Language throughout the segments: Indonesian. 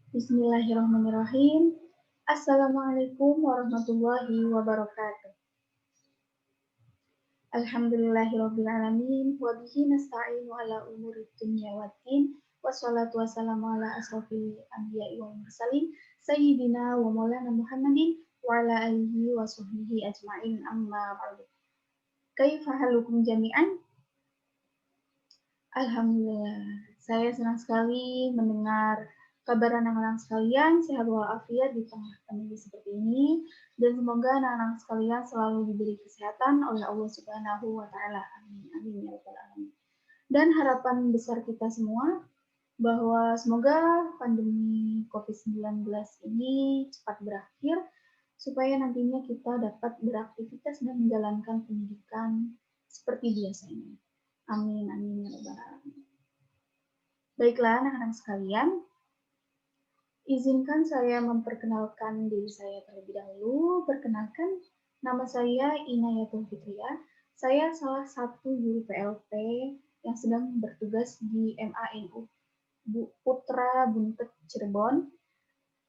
Bismillahirrahmanirrahim. Assalamualaikum warahmatullahi wabarakatuh. Alhamdulillahirrabbilalamin. Wabihi nasta'inu ala umuri dunya waddin. Wassalatu wassalamu ala asrofil anbiya'i wal mursalin. Sayyidina wa maulana Muhammadin. Wa ala alihi wa sahbihi ajma'in amma ba'du. Kaifa halukum jami'an? Alhamdulillah. Saya senang sekali mendengar kabar anak-anak sekalian sehat walafiat di tengah pandemi seperti ini, dan semoga anak-anak sekalian selalu diberi kesehatan oleh Allah Subhanahu wa taala. Amin. Amin ya rabbal alamin. Dan harapan besar kita semua bahwa semoga pandemi COVID-19 ini cepat berakhir supaya nantinya kita dapat beraktivitas dan menjalankan pendidikan seperti biasanya. Amin amin ya rabbal alamin. Baiklah anak-anak sekalian, izinkan saya memperkenalkan diri saya terlebih dahulu. Perkenalkan, nama saya Inayatul Fitriah. Saya salah satu guru PLP yang sedang bertugas di MANU Putra Buntet Cirebon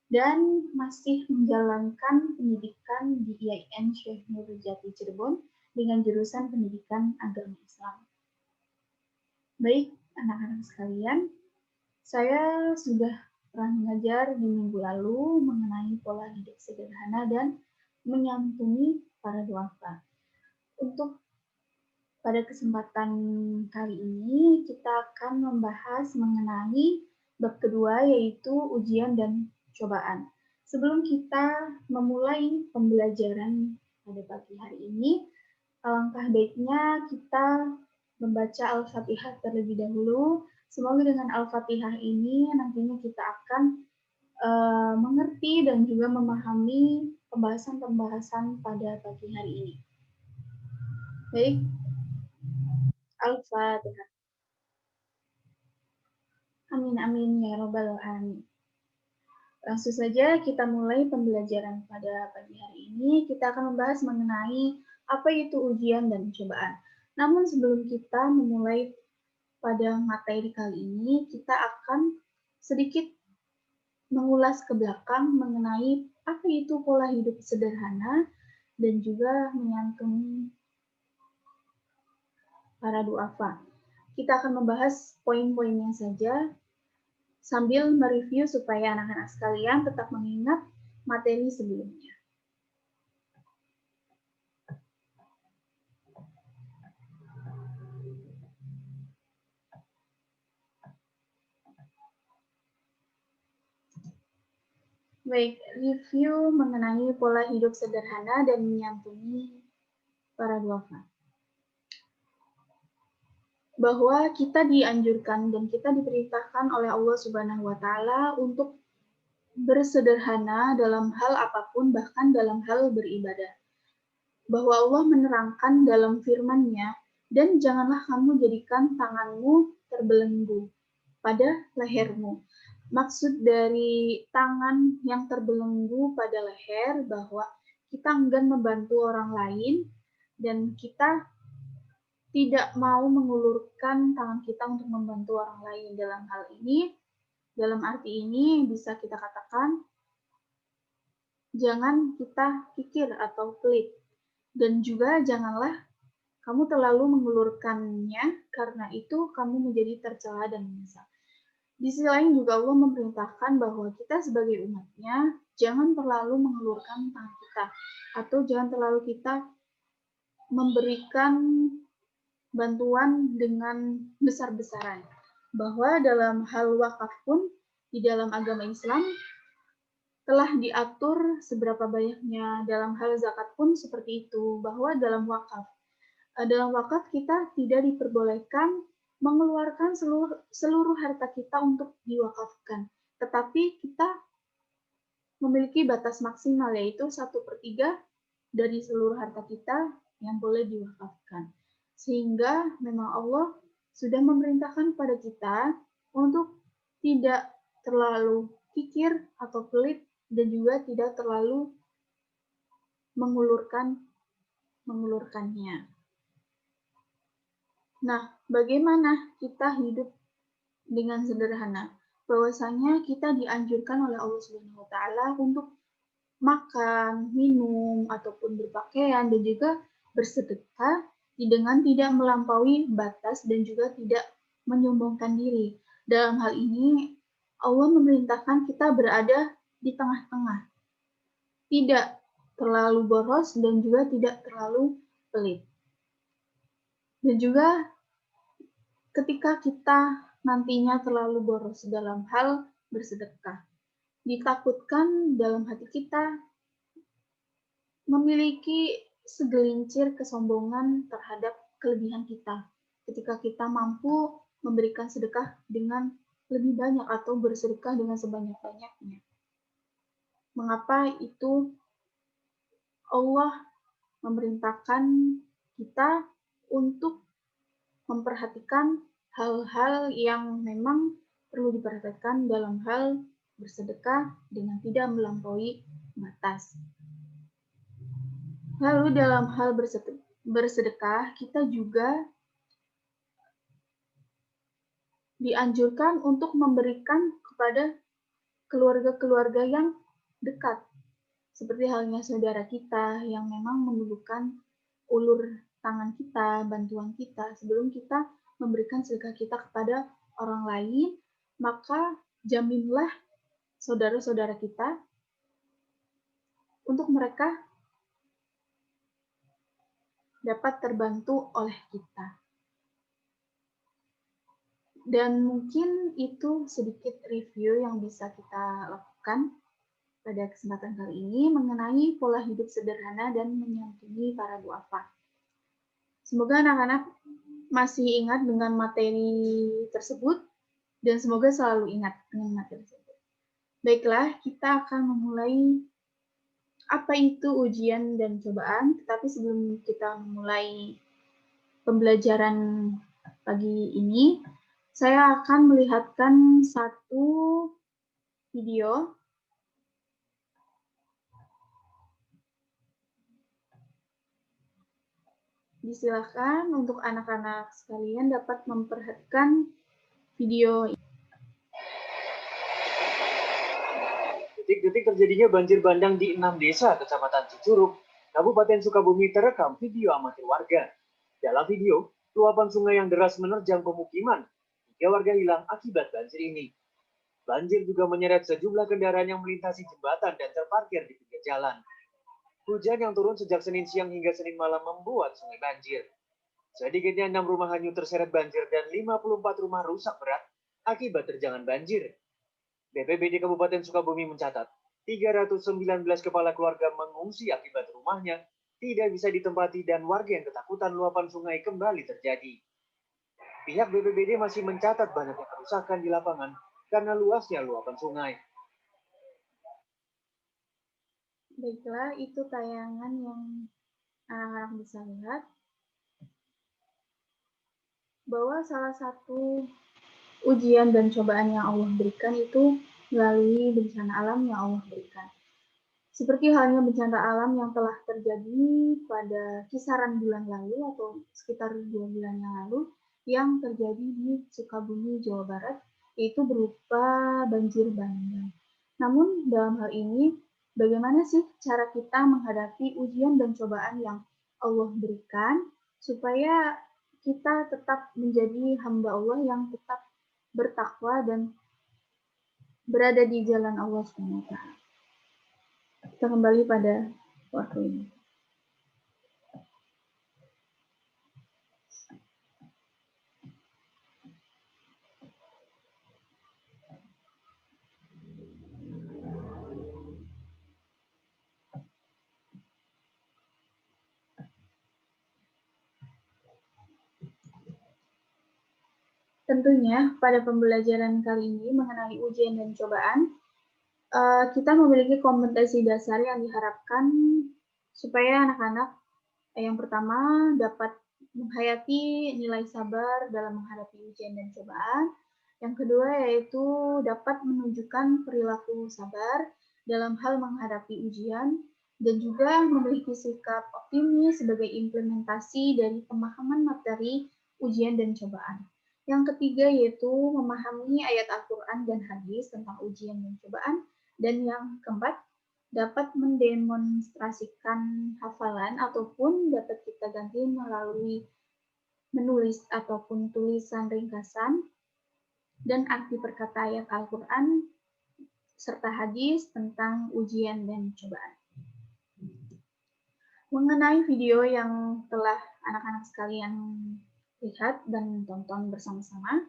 dan masih menjalankan pendidikan di IAIN Syekh Nurjati Cirebon dengan jurusan pendidikan agama Islam. Baik, anak-anak sekalian, saya sudah pernah mengajar di minggu lalu mengenai pola hidup sederhana dan menyantuni para duafa. Untuk pada kesempatan kali ini, kita akan membahas mengenai bab kedua, yaitu ujian dan cobaan. Sebelum kita memulai pembelajaran pada pagi hari ini, alangkah baiknya kita membaca Al-Fatihah terlebih dahulu. Semoga dengan Al-Fatihah ini nantinya kita akan mengerti dan juga memahami pembahasan-pembahasan pada pagi hari ini. Baik, Al-Fatihah. Amin amin ya robbal alamin. Langsung saja kita mulai pembelajaran pada pagi hari ini. Kita akan membahas mengenai apa itu ujian dan cobaan. Namun sebelum kita memulai pada materi kali ini, kita akan sedikit mengulas ke belakang mengenai apa itu pola hidup sederhana dan juga menyantuni para duafa. Kita akan membahas poin-poinnya saja sambil mereview supaya anak-anak sekalian tetap mengingat materi sebelumnya. Baik, review mengenai pola hidup sederhana dan menyantuni para duafa. Bahwa kita dianjurkan dan kita diperintahkan oleh Allah Subhanahu wa taala untuk bersederhana dalam hal apapun, bahkan dalam hal beribadah. Bahwa Allah menerangkan dalam firman-Nya, dan janganlah kamu jadikan tanganmu terbelenggu pada lehermu. Maksud dari tangan yang terbelenggu pada leher bahwa kita enggan membantu orang lain dan kita tidak mau mengulurkan tangan kita untuk membantu orang lain. Dalam hal ini, dalam arti ini bisa kita katakan jangan kita kikir atau pelit, dan juga janganlah kamu terlalu mengulurkannya karena itu kamu menjadi tercela dan menyesal. Di sisi lain juga Allah memerintahkan bahwa kita sebagai umatnya jangan terlalu mengulurkan tangan kita atau jangan terlalu kita memberikan bantuan dengan besar-besaran. Bahwa dalam hal wakaf pun di dalam agama Islam telah diatur seberapa banyaknya, dalam hal zakat pun seperti itu, bahwa dalam wakaf kita tidak diperbolehkan mengeluarkan seluruh harta kita untuk diwakafkan, tetapi kita memiliki batas maksimal, yaitu 1/3 dari seluruh harta kita yang boleh diwakafkan. Sehingga memang Allah sudah memerintahkan pada kita untuk tidak terlalu kikir atau pelit dan juga tidak terlalu mengulurkannya. Nah, bagaimana kita hidup dengan sederhana? bahwasanya kita dianjurkan oleh Allah Subhanahu wa taala untuk makan, minum, ataupun berpakaian dan juga bersedekah dengan tidak melampaui batas dan juga tidak menyombongkan diri. Dalam hal ini, Allah memerintahkan kita berada di tengah-tengah, tidak terlalu boros dan juga tidak terlalu pelit. Dan juga ketika kita nantinya terlalu boros dalam hal bersedekah, ditakutkan dalam hati kita memiliki segelincir kesombongan terhadap kelebihan kita. Ketika kita mampu memberikan sedekah dengan lebih banyak atau bersedekah dengan sebanyak-banyaknya. Mengapa itu Allah memerintahkan kita untuk memperhatikan hal-hal yang memang perlu diperhatikan dalam hal bersedekah dengan tidak melampaui batas. Lalu dalam hal bersedekah, kita juga dianjurkan untuk memberikan kepada keluarga-keluarga yang dekat. Seperti halnya saudara kita yang memang membutuhkan ulur tangan kita, bantuan kita. Sebelum kita memberikan sedekah kita kepada orang lain, maka jaminlah saudara-saudara kita untuk mereka dapat terbantu oleh kita. Dan mungkin itu sedikit review yang bisa kita lakukan pada kesempatan kali ini mengenai pola hidup sederhana dan menyantuni para duafa. Semoga anak-anak masih ingat dengan materi tersebut dan semoga selalu ingat dengan materi tersebut. Baiklah, kita akan memulai apa itu ujian dan cobaan, tetapi sebelum kita memulai pembelajaran pagi ini, saya akan melihatkan satu video. Disilakan untuk anak-anak sekalian dapat memperhatikan video ini. Detik-detik terjadinya banjir bandang di 6 desa Kecamatan Cicurug, Kabupaten Sukabumi terekam video amatir warga. Dalam video, luapan sungai yang deras menerjang pemukiman. 3 warga hilang akibat banjir ini. Banjir juga menyeret sejumlah kendaraan yang melintasi jembatan dan terparkir di pinggir jalan. Hujan yang turun sejak Senin siang hingga Senin malam membuat sungai banjir. Sedikitnya 6 rumah hanyut terseret banjir dan 54 rumah rusak berat akibat terjangan banjir. BPBD Kabupaten Sukabumi mencatat 319 kepala keluarga mengungsi akibat rumahnya tidak bisa ditempati dan warga yang ketakutan luapan sungai kembali terjadi. Pihak BPBD masih mencatat banyaknya kerusakan di lapangan karena luasnya luapan sungai. Baiklah, itu tayangan yang anak-anak bisa lihat bahwa salah satu ujian dan cobaan yang Allah berikan itu melalui bencana alam yang Allah berikan. Seperti halnya bencana alam yang telah terjadi pada kisaran bulan lalu atau sekitar 2 bulan yang lalu yang terjadi di Sukabumi, Jawa Barat, yaitu berupa banjir bandang. Namun dalam hal ini, bagaimana sih cara kita menghadapi ujian dan cobaan yang Allah berikan supaya kita tetap menjadi hamba Allah yang tetap bertakwa dan berada di jalan Allah SWT. Kita kembali pada waktu ini. Tentunya pada pembelajaran kali ini mengenai ujian dan cobaan, kita memiliki kompetensi dasar yang diharapkan supaya anak-anak yang pertama dapat menghayati nilai sabar dalam menghadapi ujian dan cobaan. Yang kedua yaitu dapat menunjukkan perilaku sabar dalam hal menghadapi ujian dan juga memiliki sikap optimis sebagai implementasi dari pemahaman materi ujian dan cobaan. Yang ketiga yaitu memahami ayat Al-Quran dan hadis tentang ujian dan cobaan. Dan yang keempat, dapat mendemonstrasikan hafalan ataupun dapat kita ganti melalui menulis ataupun tulisan ringkasan dan arti perkata ayat Al-Quran serta hadis tentang ujian dan cobaan. Mengenai video yang telah anak-anak sekalian lihat dan tonton bersama-sama,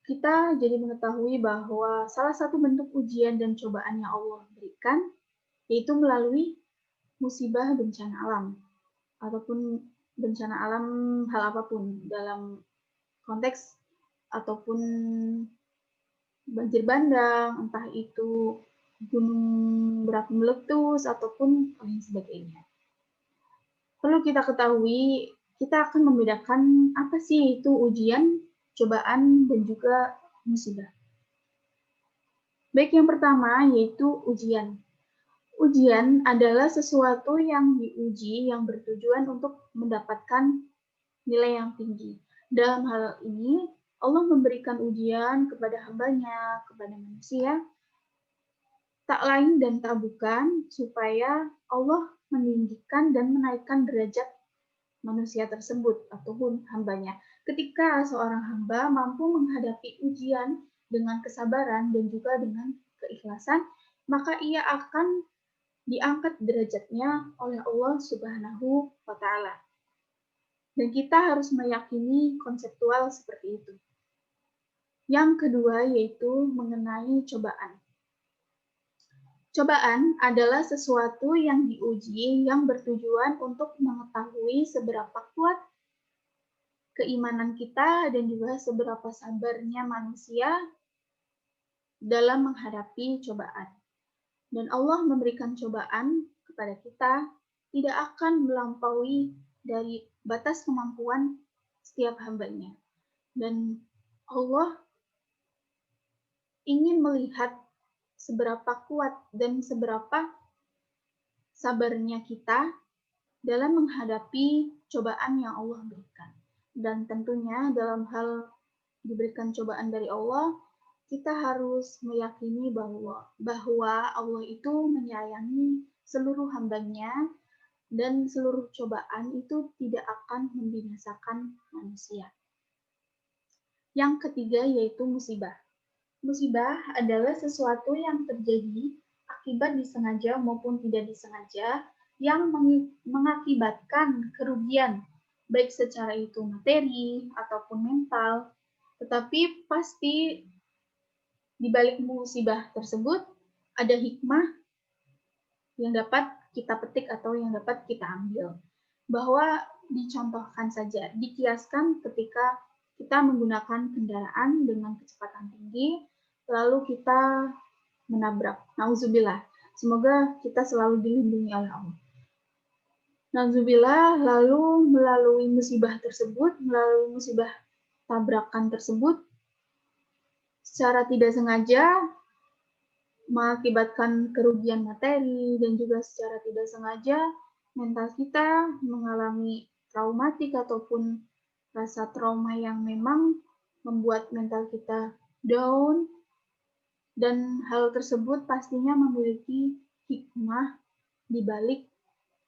kita jadi mengetahui bahwa salah satu bentuk ujian dan cobaan yang Allah berikan yaitu melalui musibah bencana alam ataupun bencana alam hal apapun dalam konteks ataupun banjir bandang, entah itu gunung berapi meletus ataupun lain sebagainya. Perlu kita ketahui, kita akan membedakan apa sih itu ujian, cobaan, dan juga musibah. Baik, yang pertama yaitu ujian. Ujian adalah sesuatu yang diuji yang bertujuan untuk mendapatkan nilai yang tinggi. Dalam hal ini, Allah memberikan ujian kepada hambanya, kepada manusia, tak lain dan tak bukan, supaya Allah meninggikan dan menaikkan derajat manusia tersebut ataupun hambanya. Ketika seorang hamba mampu menghadapi ujian dengan kesabaran dan juga dengan keikhlasan, maka ia akan diangkat derajatnya oleh Allah Subhanahu wa Ta'ala. Dan kita harus meyakini konseptual seperti itu. Yang kedua yaitu mengenai cobaan. Cobaan adalah sesuatu yang diuji yang bertujuan untuk mengetahui seberapa kuat keimanan kita dan juga seberapa sabarnya manusia dalam menghadapi cobaan. Dan Allah memberikan cobaan kepada kita tidak akan melampaui dari batas kemampuan setiap hambanya. Dan Allah ingin melihat seberapa kuat dan seberapa sabarnya kita dalam menghadapi cobaan yang Allah berikan. Dan tentunya dalam hal diberikan cobaan dari Allah, kita harus meyakini bahwa Allah itu menyayangi seluruh hambanya dan seluruh cobaan itu tidak akan membinasakan manusia. Yang ketiga yaitu musibah. Musibah adalah sesuatu yang terjadi akibat disengaja maupun tidak disengaja yang mengakibatkan kerugian, baik secara itu materi ataupun mental, tetapi pasti di balik musibah tersebut ada hikmah yang dapat kita petik atau yang dapat kita ambil. Bahwa dicontohkan saja, dikiaskan ketika kita menggunakan kendaraan dengan kecepatan tinggi, lalu kita menabrak. Nauzubillah. Semoga kita selalu dilindungi oleh Allah. Nauzubillah, lalu melalui musibah tersebut, melalui musibah tabrakan tersebut, secara tidak sengaja mengakibatkan kerugian materi dan juga secara tidak sengaja mental kita mengalami traumatik ataupun rasa trauma yang memang membuat mental kita down, dan hal tersebut pastinya memiliki hikmah di balik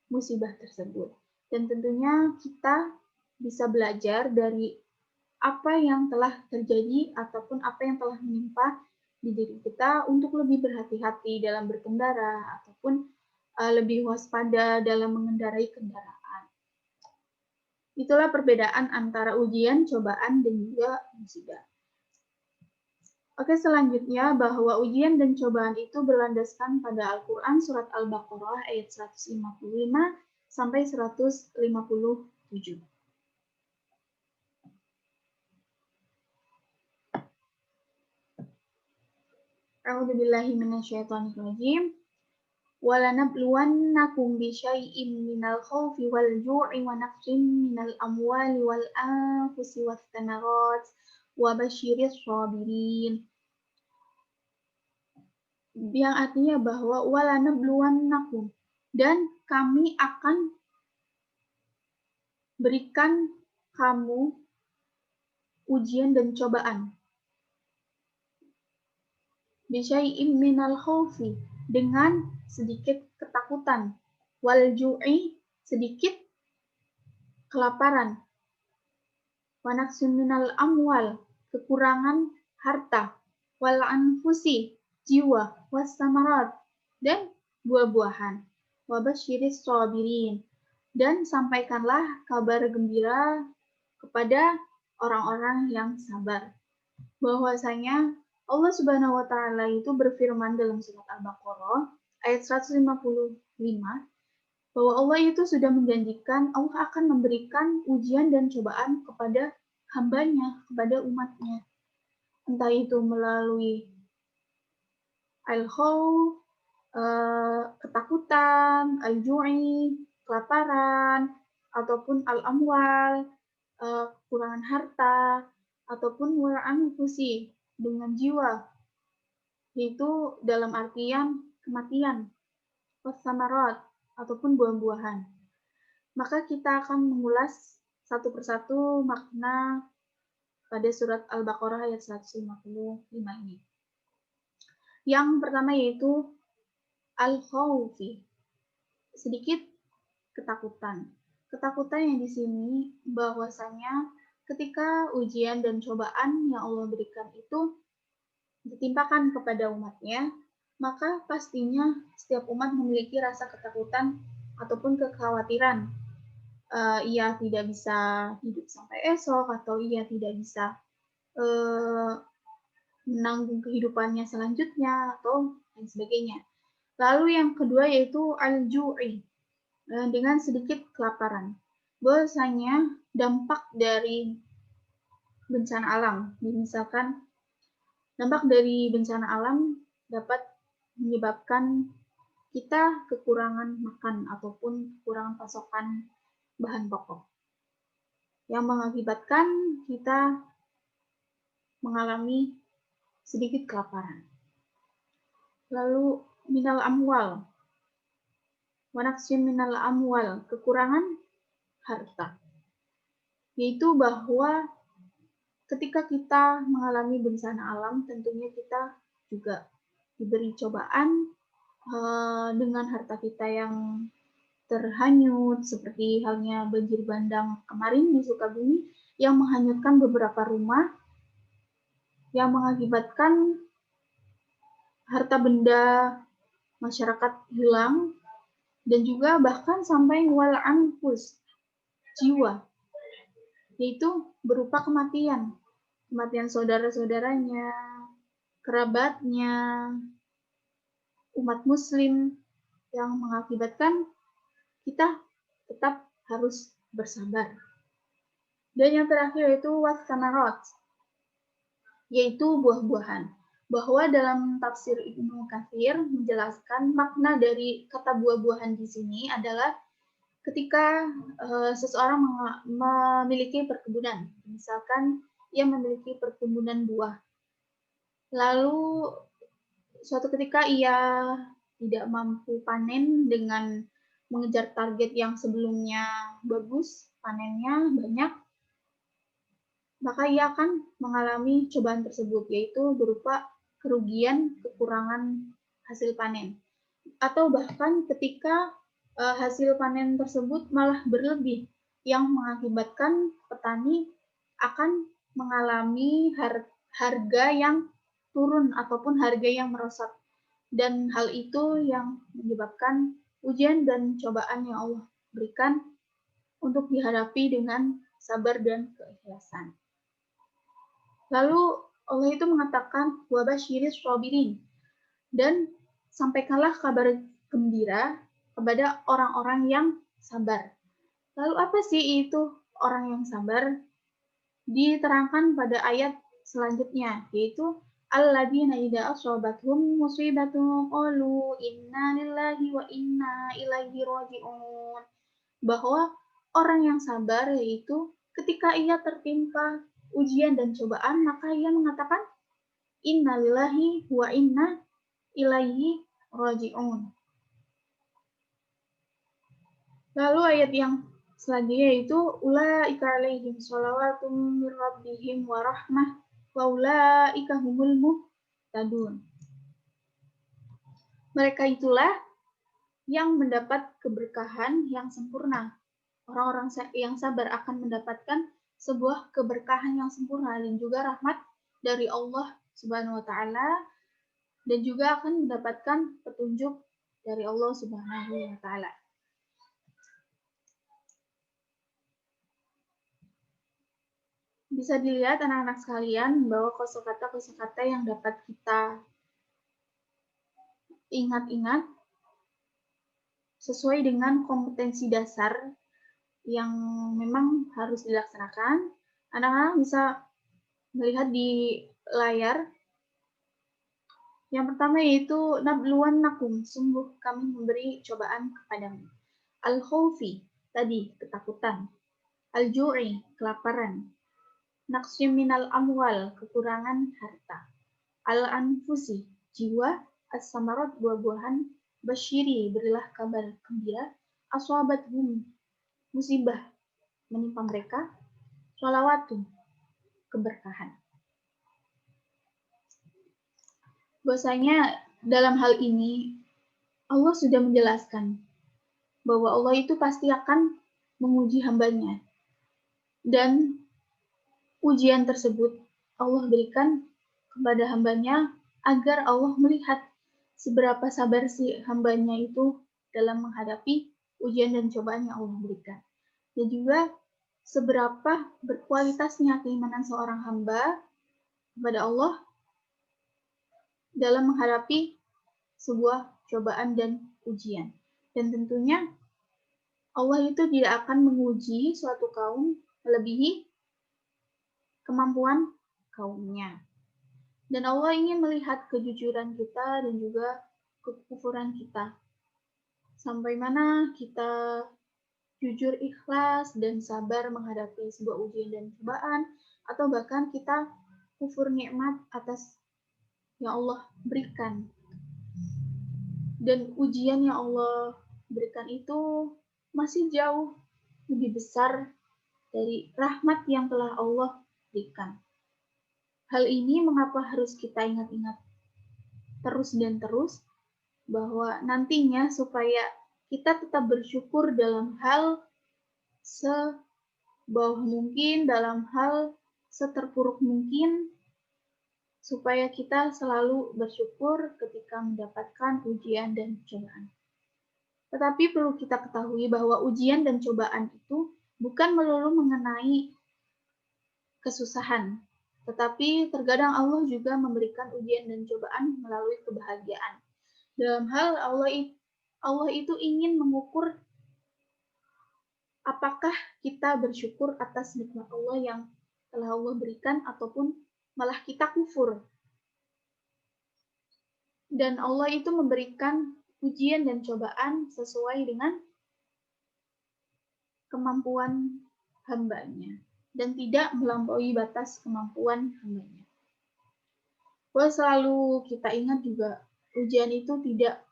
musibah tersebut. Dan tentunya kita bisa belajar dari apa yang telah terjadi ataupun apa yang telah menimpa di diri kita untuk lebih berhati-hati dalam berkendara ataupun lebih waspada dalam mengendarai kendaraan. Itulah perbedaan antara ujian, cobaan, dan juga musibah. Oke, selanjutnya bahwa ujian dan cobaan itu berlandaskan pada Al-Quran surat Al-Baqarah ayat 155 sampai 157. A'udzu billahi minasyaitonir rajim. وَلَنَبْلُوَنَّكُمْ بِشَيْءٍ مِنَ الْخَوْفِ وَالْجُوعِ وَنَقْصٍ مِنَ الْأَمْوَالِ وَالْأَنفُسِ وَالثَّمَرَاتِ وَبَشِّرِ الصَّابِرِينَ. Yang artinya bahwa وَلَنَبْلُوَنَّكُمْ, dan kami akan berikan kamu ujian dan cobaan. Bisyai'im minal khawfi, dengan sedikit ketakutan. Wal ju'i, sedikit kelaparan. Wa naqsin minal amwal, kekurangan harta. Wal anfusi, jiwa. Was samarat, dan buah-buahan. Wa basyiris sabirin, dan sampaikanlah kabar gembira kepada orang-orang yang sabar. Bahwasanya Allah Subhanahu wa taala itu berfirman dalam surat Al-Baqarah ayat 155 bahwa Allah itu sudah menjanjikan Allah akan memberikan ujian dan cobaan kepada hambanya, kepada umatnya. Entah itu melalui al-khawf, ketakutan, al-ju'i, kelaparan, ataupun al-amwal, kekurangan harta, ataupun wal anfusi, dengan jiwa, yaitu dalam artian kematian, wasamarat, ataupun buah-buahan. Maka kita akan mengulas satu persatu makna pada surat Al-Baqarah ayat 155 ini. Yang pertama yaitu al-khawfi, sedikit ketakutan. Ketakutan yang di sini bahwasanya ketika ujian dan cobaan yang Allah berikan itu ditimpakan kepada umatnya, maka pastinya setiap umat memiliki rasa ketakutan ataupun kekhawatiran. Ia tidak bisa hidup sampai esok, atau ia tidak bisa menanggung kehidupannya selanjutnya, atau lain sebagainya. Lalu yang kedua yaitu al-ju'i, dengan sedikit kelaparan. Bahwasanya dampak dari bencana alam, misalkan dampak dari bencana alam dapat menyebabkan kita kekurangan makan ataupun kekurangan pasokan bahan pokok, yang mengakibatkan kita mengalami sedikit kelaparan. Lalu minal amwal, wa naqsin minal amwal, kekurangan harta, yaitu bahwa ketika kita mengalami bencana alam, tentunya kita juga diberi cobaan dengan harta kita yang terhanyut, seperti halnya banjir bandang kemarin di Sukabumi yang menghanyutkan beberapa rumah, yang mengakibatkan harta benda masyarakat hilang, dan juga bahkan sampai wal anfus, jiwa, yaitu berupa kematian saudara-saudaranya, kerabatnya, umat muslim, yang mengakibatkan kita tetap harus bersabar. Dan yang terakhir yaitu was-samarat, yaitu buah-buahan. Bahwa dalam tafsir Ibnu Katsir menjelaskan makna dari kata buah-buahan di sini adalah ketika seseorang memiliki perkebunan, misalkan ia memiliki perkebunan buah, lalu suatu ketika ia tidak mampu panen dengan mengejar target yang sebelumnya bagus, panennya banyak, maka ia akan mengalami cobaan tersebut, yaitu berupa kerugian, kekurangan hasil panen. Atau bahkan ketika hasil panen tersebut malah berlebih, yang mengakibatkan petani akan mengalami harga yang turun ataupun harga yang merosot. Dan hal itu yang menyebabkan ujian dan cobaan yang Allah berikan untuk dihadapi dengan sabar dan keikhlasan. Lalu Allah itu mengatakan wa basyiris sabirin, dan sampaikanlah kabar gembira kepada orang-orang yang sabar. Lalu apa sih itu orang yang sabar? Diterangkan pada ayat selanjutnya, yaitu alladzina idza asabathum musibatun qalu inna lillahi wa inna ilaihi raji'un. Bahwa orang yang sabar yaitu ketika ia tertimpa ujian dan cobaan, maka ia mengatakan inna lillahi wa inna ilaihi raji'un. Lalu ayat yang Selanjutnya yaitu ulaika alaihim shalawatum mir rabbihim wa rahmah wa ulaika humul muhtadun. Mereka itulah yang mendapat keberkahan yang sempurna. Orang-orang yang sabar akan mendapatkan sebuah keberkahan yang sempurna dan juga rahmat dari Allah Subhanahu wa taala dan juga akan mendapatkan petunjuk dari Allah Subhanahu wa taala. Bisa dilihat anak-anak sekalian bahwa kosakata-kosakata yang dapat kita ingat-ingat sesuai dengan kompetensi dasar yang memang harus dilaksanakan. Anak-anak bisa melihat di layar. Yang pertama yaitu nabluwannakum, sungguh kami memberi cobaan kepadamu. Al-khawfi, tadi ketakutan. Al-ju'i, kelaparan. Naqsim minal amwal, kekurangan harta. Al-anfusi, jiwa. As-samarat, buah-buahan. Basyiri, berilah kabar gembira. Aswabathum, musibah menimpa mereka. Sholawatun, keberkahan. Bahwasanya dalam hal ini Allah sudah menjelaskan bahwa Allah itu pasti akan menguji hambanya. Dan ujian tersebut Allah berikan kepada hambanya agar Allah melihat seberapa sabar si hambanya itu dalam menghadapi ujian dan cobaan yang Allah berikan. Dan juga seberapa berkualitasnya keimanan seorang hamba kepada Allah dalam menghadapi sebuah cobaan dan ujian. Dan tentunya Allah itu tidak akan menguji suatu kaum melebihi kemampuan kaumnya. Dan Allah ingin melihat kejujuran kita dan juga kekufuran kita. Sampai mana kita jujur, ikhlas, dan sabar menghadapi sebuah ujian dan cobaan, atau bahkan kita kufur nikmat atas yang Allah berikan. Dan ujian yang Allah berikan itu masih jauh lebih besar dari rahmat yang telah Allah berikan. Hal ini mengapa harus kita ingat-ingat terus dan terus, bahwa nantinya supaya kita tetap bersyukur dalam hal sebawah mungkin, dalam hal seterpuruk mungkin, supaya kita selalu bersyukur ketika mendapatkan ujian dan cobaan. Tetapi perlu kita ketahui bahwa ujian dan cobaan itu bukan melulu mengenai kesusahan, tetapi terkadang Allah juga memberikan ujian dan cobaan melalui kebahagiaan. Dalam hal Allah itu ingin mengukur apakah kita bersyukur atas nikmat Allah yang telah Allah berikan ataupun malah kita kufur. Dan Allah itu memberikan ujian dan cobaan sesuai dengan kemampuan hambanya dan tidak melampaui batas kemampuan hambanya. Bahwa selalu kita ingat juga ujian itu tidak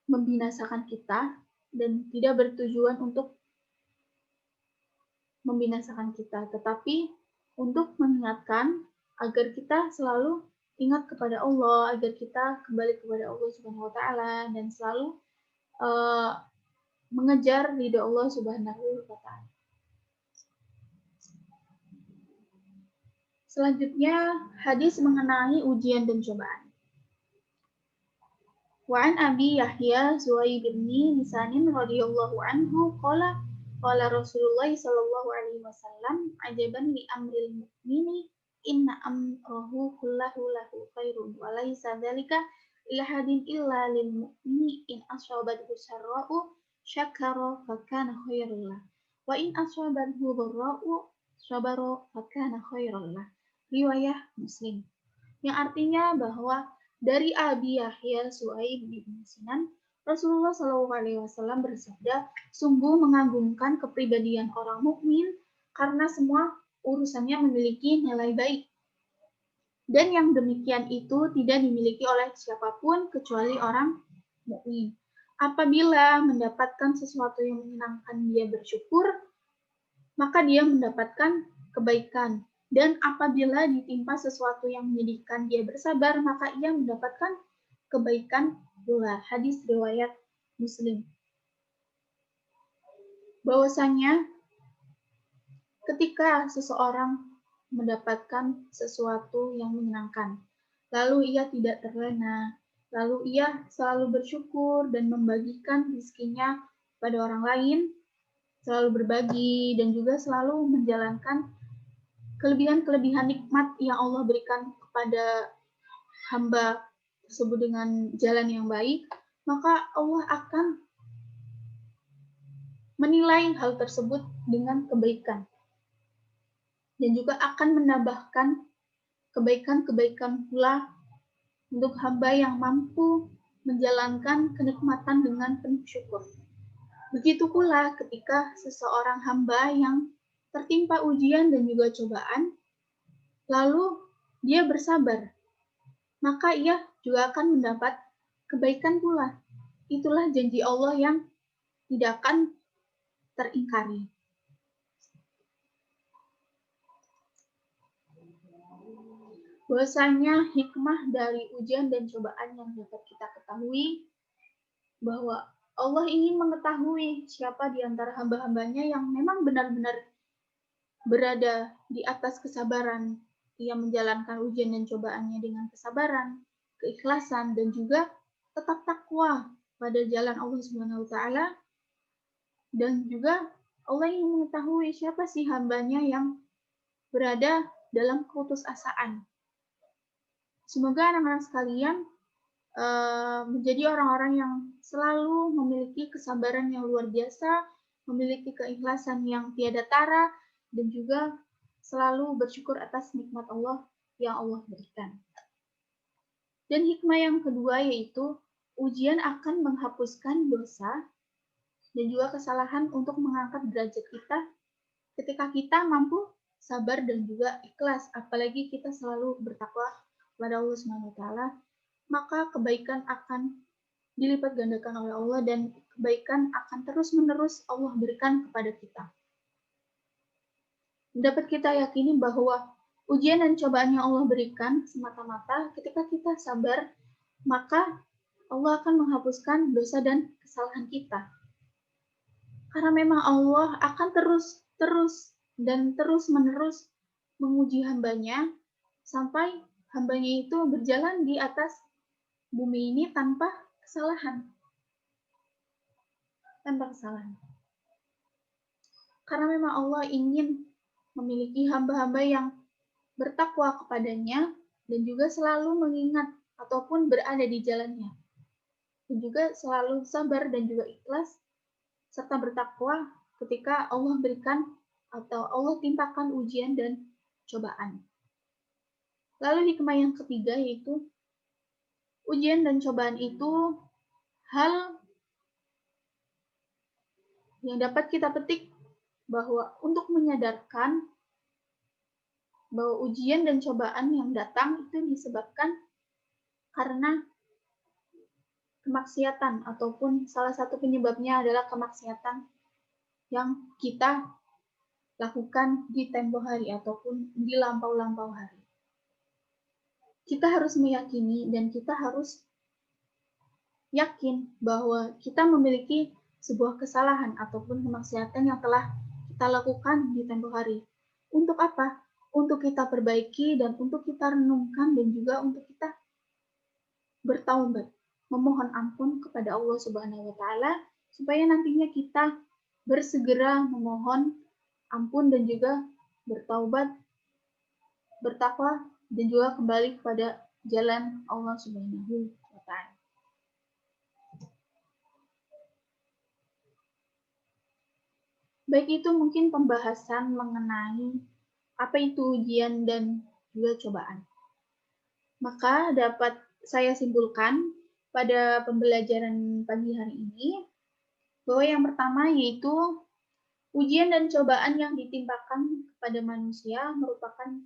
membinasakan kita dan tidak bertujuan untuk membinasakan kita, tetapi untuk mengingatkan agar kita selalu ingat kepada Allah, agar kita kembali kepada Allah Subhanahu wa taala dan selalu mengejar ridha Allah Subhanahu wa taala. Selanjutnya hadis mengenai ujian dan cobaan. Wa an Abi Yahya Zuhair bin Lisanin radhiyallahu anhu qala Rasulullah sallallahu alaihi wasallam ajaban li amril mu'mini inna amrahu kullahu lahu khairun wa laisa dzalika illa hadin illa lil mu'mini in asabathu sarra'u syakara fa kana khairan lah wa in asabathu dharra'u sabara fa kana khairan lah. Riwayah Muslim. Yang artinya bahwa dari Abi Yahya Su'aib bin Sinan, Rasulullah SAW bersabda, sungguh mengagumkan kepribadian orang mukmin karena semua urusannya memiliki nilai baik. Dan yang demikian itu tidak dimiliki oleh siapapun kecuali orang mukmin. Apabila mendapatkan sesuatu yang menyenangkan, dia bersyukur, maka dia mendapatkan kebaikan. Dan apabila ditimpa sesuatu yang menyedihkan, dia bersabar, maka ia mendapatkan kebaikan pula. Hadis riwayat Muslim. Bahwasanya ketika seseorang mendapatkan sesuatu yang menyenangkan, lalu ia tidak terlena, lalu ia selalu bersyukur dan membagikan rezekinya pada orang lain, selalu berbagi dan juga selalu menjalankan kelebihan-kelebihan nikmat yang Allah berikan kepada hamba tersebut dengan jalan yang baik, maka Allah akan menilai hal tersebut dengan kebaikan dan juga akan menambahkan kebaikan-kebaikan pula untuk hamba yang mampu menjalankan kenikmatan dengan penuh syukur. Begitu pula ketika seseorang hamba yang tertimpa ujian dan juga cobaan, lalu dia bersabar, maka ia juga akan mendapat kebaikan pula. Itulah janji Allah yang tidak akan teringkari. Bahwasanya hikmah dari ujian dan cobaan yang dapat kita ketahui bahwa Allah ingin mengetahui siapa di antara hamba-hambanya yang memang benar-benar berada di atas kesabaran. Ia menjalankan ujian dan cobaannya dengan kesabaran, keikhlasan, dan juga tetap takwa pada jalan Allah Subhanahu wa Ta'ala. Dan juga Allah ingin mengetahui siapa sih hambanya yang berada dalam keputusasaan. Semoga anak-anak sekalian menjadi orang-orang yang selalu memiliki kesabaran yang luar biasa, memiliki keikhlasan yang tiada tara, dan juga selalu bersyukur atas nikmat Allah yang Allah berikan. Dan hikmah yang kedua yaitu ujian akan menghapuskan dosa dan juga kesalahan untuk mengangkat derajat kita ketika kita mampu sabar dan juga ikhlas, apalagi kita selalu bertakwa kepada Allah Subhanahu wa Ta'ala, maka kebaikan akan dilipat gandakan oleh Allah dan kebaikan akan terus-menerus Allah berikan kepada kita. Dapat kita yakini bahwa ujian dan cobaan yang Allah berikan semata-mata ketika kita sabar, maka Allah akan menghapuskan dosa dan kesalahan kita. Karena memang Allah akan terus-menerus menguji hambanya sampai hambanya itu berjalan di atas bumi ini tanpa kesalahan. Karena memang Allah ingin memiliki hamba-hamba yang bertakwa kepadanya dan juga selalu mengingat ataupun berada di jalannya. Dan juga selalu sabar dan juga ikhlas serta bertakwa ketika Allah berikan atau Allah timpakan ujian dan cobaan. Lalu hikmah yang ketiga yaitu ujian dan cobaan itu hal yang dapat kita petik bahwa untuk menyadarkan bahwa ujian dan cobaan yang datang itu disebabkan karena kemaksiatan ataupun salah satu penyebabnya adalah kemaksiatan yang kita lakukan di tempo hari ataupun di lampau-lampau hari. Kita harus meyakini dan kita harus yakin bahwa kita memiliki sebuah kesalahan ataupun kemaksiatan yang telah kita lakukan di tempo hari. Untuk apa? Untuk kita perbaiki dan untuk kita renungkan dan juga untuk kita bertaubat, memohon ampun kepada Allah Subhanahu wa Ta'ala supaya nantinya kita bersegera memohon ampun dan juga bertaubat, bertakwa dan juga kembali kepada jalan Allah Subhanahu wa Ta'ala. Baik, itu mungkin pembahasan mengenai apa itu ujian dan juga cobaan. Maka dapat saya simpulkan pada pembelajaran pagi hari ini bahwa yang pertama yaitu ujian dan cobaan yang ditimpakan kepada manusia merupakan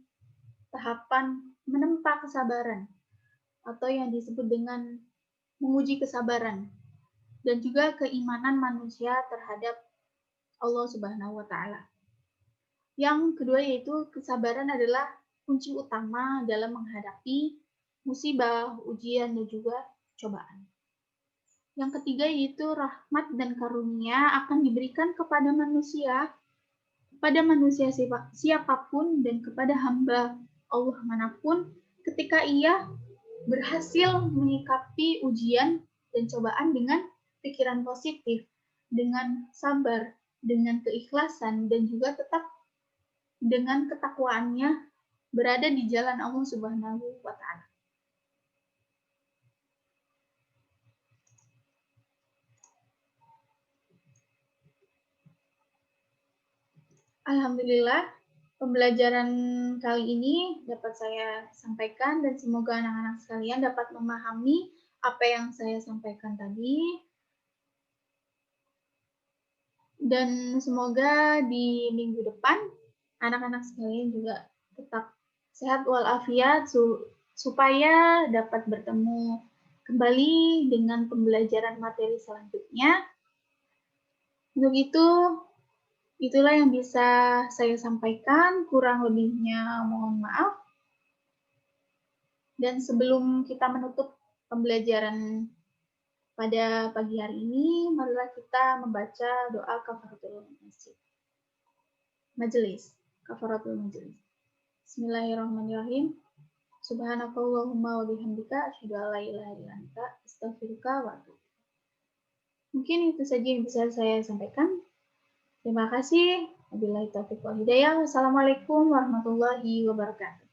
tahapan menempa kesabaran atau yang disebut dengan menguji kesabaran. dan juga keimanan manusia terhadap Allah Subhanahu wa Ta'ala. Yang kedua yaitu kesabaran adalah kunci utama dalam menghadapi musibah, ujian, dan juga cobaan. Yang ketiga yaitu rahmat dan karunia akan diberikan kepada manusia siapapun dan kepada hamba Allah manapun ketika ia berhasil menyikapi ujian dan cobaan dengan pikiran positif, dengan sabar, dengan keikhlasan, dan juga tetap dengan ketakwaannya berada di jalan Allah Subhanahu wa Ta'ala. Alhamdulillah, pembelajaran kali ini dapat saya sampaikan dan semoga anak-anak sekalian dapat memahami apa yang saya sampaikan tadi. Dan semoga di minggu depan anak-anak sekalian juga tetap sehat walafiat supaya dapat bertemu kembali dengan pembelajaran materi selanjutnya. Untuk itu, itulah yang bisa saya sampaikan, kurang lebihnya mohon maaf. Dan sebelum kita menutup pembelajaran pada pagi hari ini, marilah kita membaca doa kafaratul majelis. Kafaratul majelis. Bismillahirrahmanirrahim. Subhanakallahumma wa bihamdika asyhadu an la ilaha illa anta astaghfiruka wa atubu. Mungkin itu saja yang bisa saya sampaikan. Terima kasih. Wabillahi taufiq wal hidayah. Wassalamualaikum warahmatullahi wabarakatuh.